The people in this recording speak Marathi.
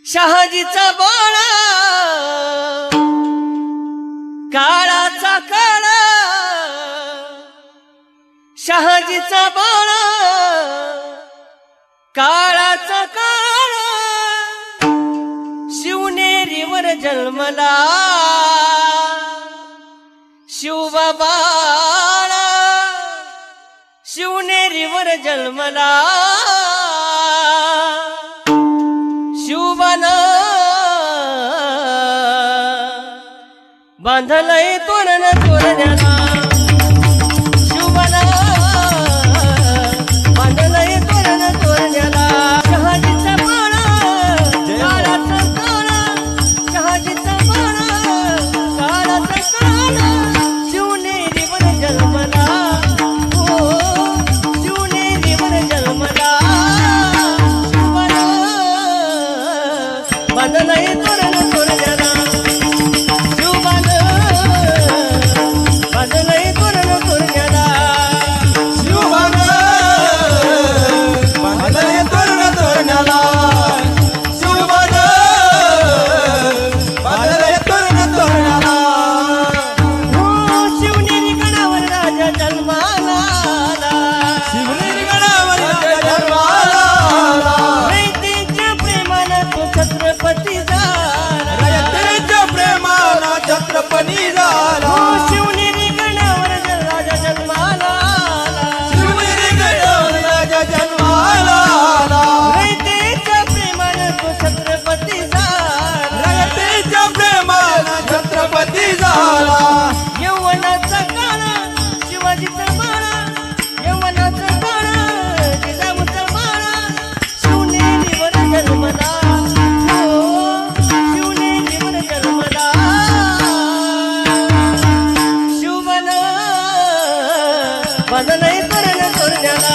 शहाजीचा बाळा काळाचा काळा, शहाजीचा बाळा काळाचा काळा, शिवनेरीवर जन्मला शिवबाळा, शिवनेरीवर जन्मला शिवबान बांधलंय तोरण तोरण्याला, शिवबान बांधलंय तोरण तोरण्याला. शहाजीचा बाळा काळाचा काळा, शहाजीचा बाळा काळाचा काळा, शिवनेरीवर जन्मला, हो शिवनेरीवर जन्मला. शिवबान बांधलंय तोरण तोरण्याला, शिवबान बांधलंय तोरण तोरण्याला. शिवबान बांधलंय तोरण तोरण्याला, शिवबान बांधलंय तोरण तोरण्याला. हो शिवनेरी गडावर राजा जन्माला आला, शिवनेरी गडावर राजा जन्माला आला. रयतेच्या प्रेमानं तो छत्रपती झाला, रयतेच्या प्रेमानं छत्रपती झाला. हो शिवनेरी गडावर राजा जन्माला आला, शिवनेरी गडावर राजा जन्माला आला. रयतेच्या प्रेमानं तो छत्रपती झाला, रयतेच्या प्रेमानं छत्रपती झाला. यौवनाचा काळा शिवाजीचा बाळा, यौवनाचा काळा जिजाऊचा बाळा, शिवनेरीवर जन्मला, हो शिवनेरीवर जन्मला. शिवबान बांधलंय तोरण तोरण्याला,